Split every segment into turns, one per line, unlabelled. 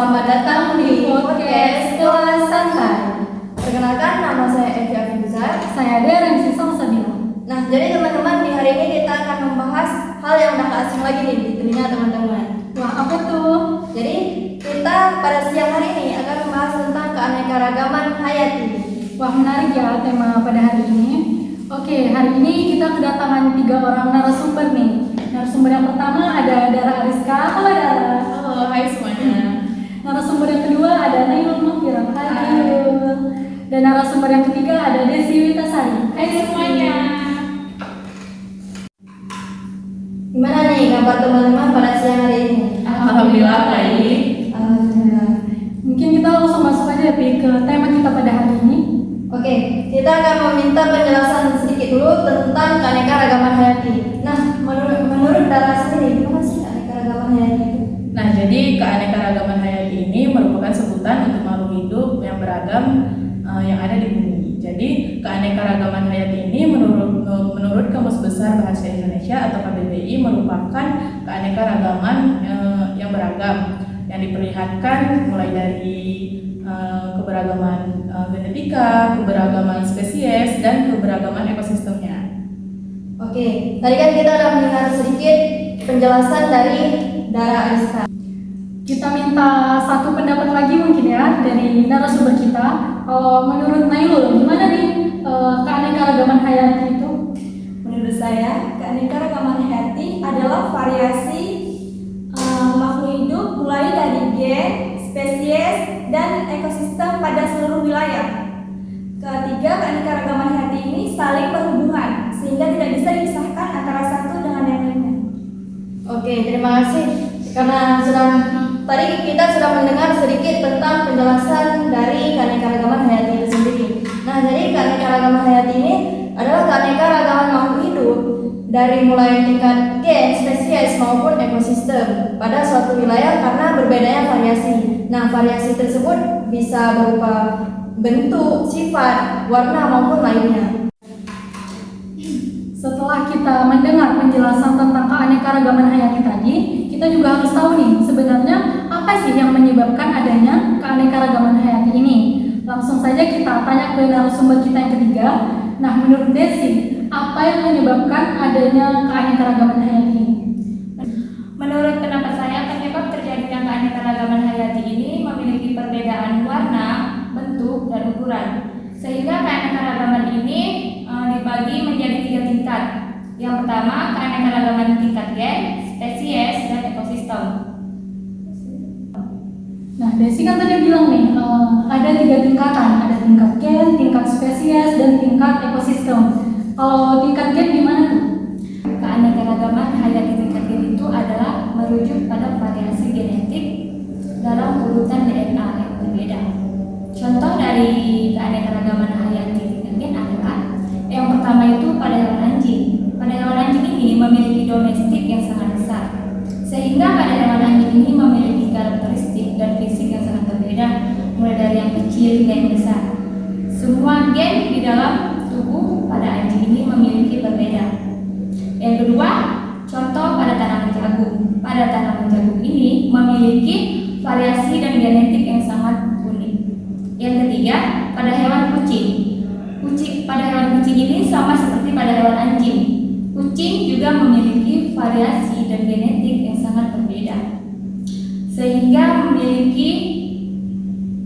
selamat datang di podcast Kelas Santai. Perkenalkan, nama saya Evi Afifzar.
Saya Deren Sisong Sabila.
Nah, jadi teman-teman, di hari ini kita akan membahas hal yang udah gak asing lagi nih di telinga teman-teman.
Wah, apa tuh?
Jadi, kita pada siang hari ini akan membahas tentang keanekaragaman hayati.
Wah, menarik ya tema pada hari ini. Oke, hari ini kita kedatangan 3 orang narasumber nih. Narasumber yang pertama ada Dara Ariska. Halo Dara.
Halo, hai semuanya.
Narasumber yang kedua ada Nailul Mufira. Hai Nailul. Dan narasumber yang ketiga ada Desi Witasari.
Hai semuanya.
Gimana nih kabar teman-teman pada siang hari ini?
Alhamdulillah baik.
Alhamdulillah.
Mungkin kita langsung masuk aja Pi, ke tema kita pada hari ini.
Oke, kita akan meminta penjelasan sedikit dulu tentang keanekaragaman hayati. Nah, menurut Dara sendiri, gimana sih keanekaragaman hayati itu?
Nah, jadi keanekaragaman hayati ini merupakan sebutan untuk makhluk hidup yang beragam yang ada di bumi. Jadi, keanekaragaman hayati ini menurut Kamus Besar Bahasa Indonesia atau KBBI merupakan keanekaragaman yang beragam yang diperlihatkan mulai dari keberagaman genetika, keberagaman spesies, dan keberagaman ekosistemnya.
Oke, tadi kan kita udah mendengar sedikit penjelasan dari Dara Ariska.
Kita minta satu pendapat lagi mungkin ya dari narasumber kita. Kalau menurut Nailul, gimana nih keanekaragaman hayati itu?
Menurut saya, keanekaragaman hayati adalah variasi makhluk hidup mulai dari gen, spesies, dan ekosistem pada seluruh wilayah. Ketiga, keanekaragaman hayati ini saling berhubungan sehingga tidak bisa dipisahkan antara satu dengan yang lainnya.
Oke, terima kasih karena tadi kita sudah mendengar sedikit tentang penjelasan dari keanekaragaman hayati itu sendiri. Nah, jadi keanekaragaman hayati ini adalah keanekaragaman makhluk hidup dari mulai tingkat gen, spesies maupun ekosistem pada suatu wilayah karena berbedanya variasi. Nah, variasi tersebut bisa berupa bentuk, sifat, warna maupun lainnya.
Setelah kita mendengar penjelasan tentang keanekaragaman hayati tadi, kita juga harus tahu nih sebenarnya apa sih yang menyebabkan adanya keanekaragaman hayati ini. Langsung saja kita tanya ke narasumber kita yang ketiga. Nah, menurut Desi, apa yang menyebabkan adanya keanekaragaman hayati ini?
Menurut pendapat saya, penyebab terjadinya keanekaragaman hayati ini memiliki perbedaan warna, bentuk, dan ukuran. Sehingga keanekaragaman ini dibagi menjadi 3 tingkat. Yang pertama, keanekaragaman tingkat gen, spesies, dan ekosistem.
Nah, Desi kan tadi bilang nih, ada 3 tingkatan, ada tingkat gen, tingkat spesies, dan tingkat ekosistem. Kalau tingkat gen gimana tuh?
Keanekaragaman hayati tingkat gen itu adalah merujuk pada variasi genetik dalam urutan DNA yang berbeda. Contoh dari keanekaragaman hayati tingkat gen adalah yang pertama itu pada hewan anjing. Pada hewan anjing ini memiliki domestik yang sangat besar, sehingga pada hewan anjing ini memiliki karakteristik dan fisik yang sangat berbeda, mulai dari yang kecil hingga yang besar. Semua gen di dalam tubuh pada anjing ini memiliki berbeda. Yang kedua, contoh pada tanaman jagung. Pada tanaman jagung ini memiliki variasi dan genetik yang sangat unik. Yang ketiga, pada hewan kucing. Pada hewan kucing ini sama seperti pada hewan anjing. Kucing juga memiliki variasi dan genetik yang sangat berbeda, sehingga memiliki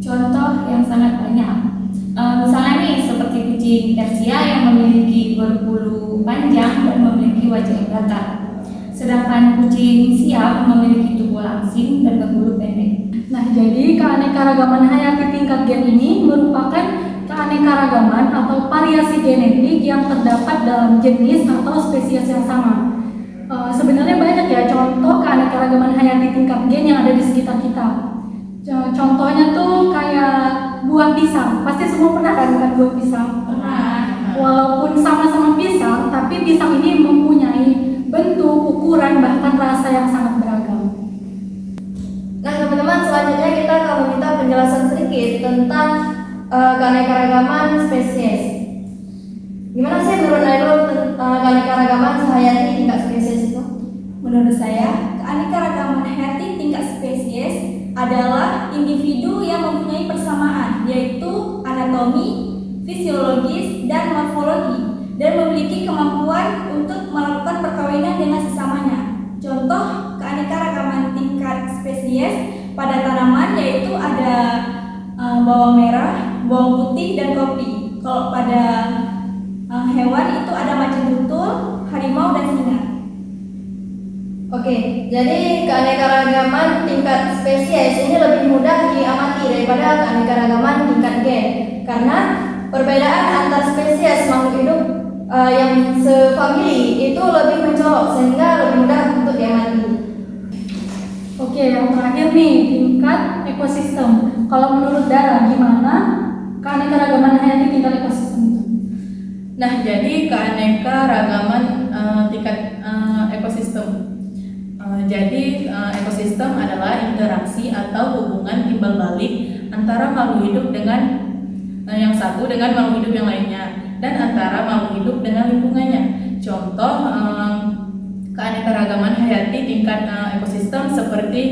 contoh yang sangat banyak. Misalnya nih seperti kucing Persia yang memiliki berbulu panjang dan memiliki wajah yang datar, sedangkan kucing Siam memiliki tubuh langsing dan berbulu pendek.
Nah, jadi keanekaragaman hayati tingkat gen ini merupakan keanekaragaman atau variasi genetik yang terdapat dalam jenis atau spesies yang sama. Sebenarnya banyak ya contoh keanekaragaman hayati tingkat gen yang ada di sekitar kita. Contohnya tuh kayak buah pisang. Pasti semua pernah kan makan buah pisang?
Pernah.
Walaupun sama-sama pisang, tapi pisang ini mempunyai bentuk, ukuran, bahkan rasa yang sangat beragam.
Nah, teman-teman, selanjutnya kita akan meminta penjelasan sedikit tentang keanekaragaman spesies. Gimana sih menurut Nailul keanekaragaman hayati tingkat spesies itu?
Menurut saya, keanekaragaman hayati tingkat spesies adalah individu yang mempunyai persamaan, yaitu anatomi, fisiologis, dan morfologi, dan memiliki kemampuan untuk melakukan perkawinan dengan sesamanya. Contoh keanekaragaman tingkat spesies pada tanaman yaitu ada bawang merah, bawang putih, dan kopi. Kalau pada hewan itu ada macan tutul, harimau, dan singa.
Oke, jadi keanekaragaman tingkat spesies ini lebih mudah diamati daripada keanekaragaman tingkat gen, karena perbedaan antar spesies makhluk hidup yang sefamili itu lebih mencolok sehingga lebih mudah untuk diamati.
Oke, yang terakhir nih, tingkat ekosistem. Kalau menurut Dara, gimana keanekaragaman hayati tingkat ekosistem itu?
Nah, jadi keanekaragaman tingkat ekosistem. Jadi ekosistem adalah interaksi atau hubungan timbal balik antara makhluk hidup dengan yang satu dengan makhluk hidup yang lainnya, dan antara makhluk hidup dengan lingkungannya. Contoh keanekaragaman hayati tingkat ekosistem seperti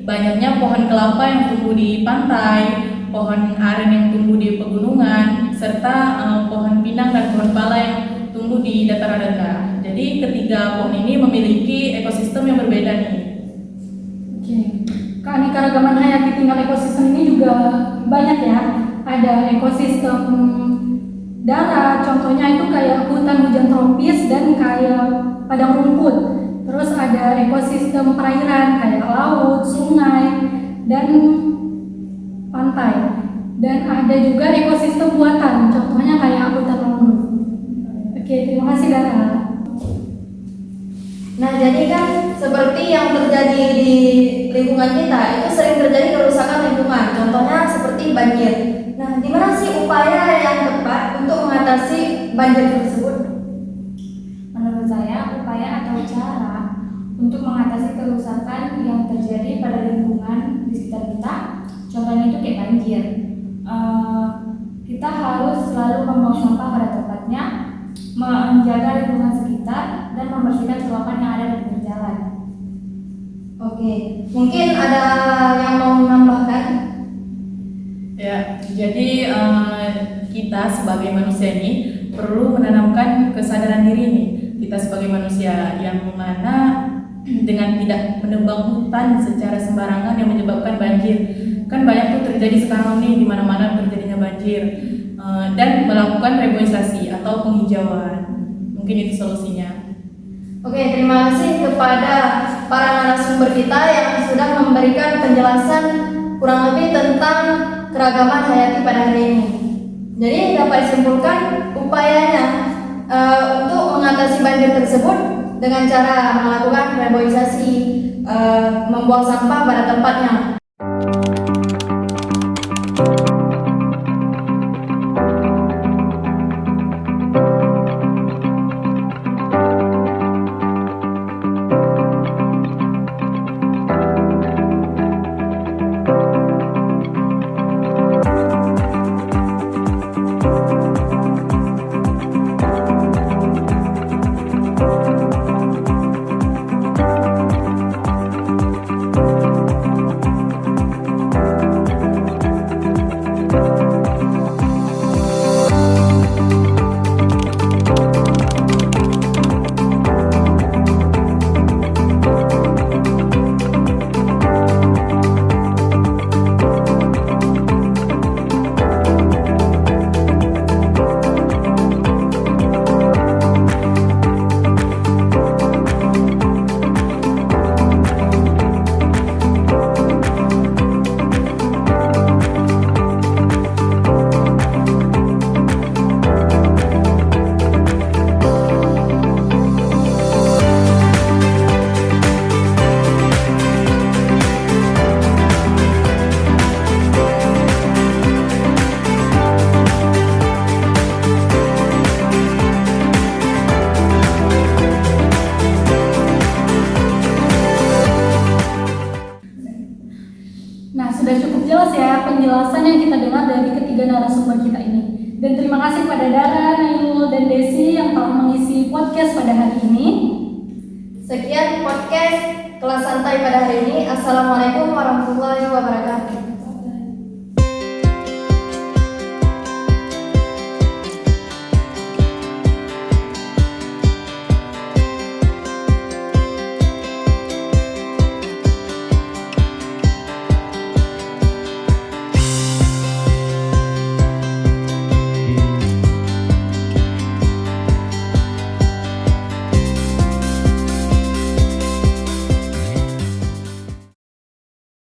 banyaknya pohon kelapa yang tumbuh di pantai, pohon aren yang tumbuh di pegunungan, serta pohon pinang dan pohon pala yang tumbuh di dataran rendah. Jadi ketiga pohon ini memiliki ekosistem yang berbeda nih.
Oke, keanekaragaman hayati tingkat ekosistem ini juga banyak ya. Ada ekosistem darat, contohnya itu kayak hutan hujan tropis dan kayak padang rumput. Terus ada ekosistem perairan kayak laut, sungai, dan pantai. Dan ada juga ekosistem buatan, contohnya kayak hutan mangrove. Oke, terima kasih Dara.
Nah, jadi kan seperti yang terjadi di lingkungan kita itu sering terjadi kerusakan lingkungan. Contohnya seperti banjir. Nah, di mana sih upaya yang tepat untuk mengatasi banjir tersebut?
Menurut saya, upaya atau cara untuk mengatasi kerusakan yang terjadi pada lingkungan di sekitar kita, contohnya itu kayak banjir. Kita harus selalu membuang sampah pada tempatnya, menjaga lingkungan sekitar, dan membersihkan selokan yang ada di pinggir jalan.
Oke, mungkin ada yang mau menambahkan?
Ya, jadi kita sebagai manusia ini perlu menanamkan kesadaran diri nih. Kita sebagai manusia yang mana dengan tidak menebang hutan secara sembarangan yang menyebabkan banjir. Kan banyak tuh terjadi sekarang nih di mana-mana terjadinya banjir. Dan melakukan reboisasi atau penghijauan. Mungkin itu solusinya.
Oke, terima kasih kepada para narasumber kita yang sudah memberikan penjelasan kurang lebih tentang keragaman hayati pada hari ini. Jadi dapat disimpulkan upayanya untuk mengatasi banjir tersebut dengan cara melakukan reboisasi, membuang sampah pada tempatnya.
Nah, sudah cukup jelas ya penjelasan yang kita dengar dari ketiga narasumber kita ini. Dan terima kasih kepada Dara, Nailul, dan Desi yang telah mengisi podcast pada hari ini.
Sekian podcast kelas santai pada hari ini. Assalamualaikum warahmatullahi wabarakatuh.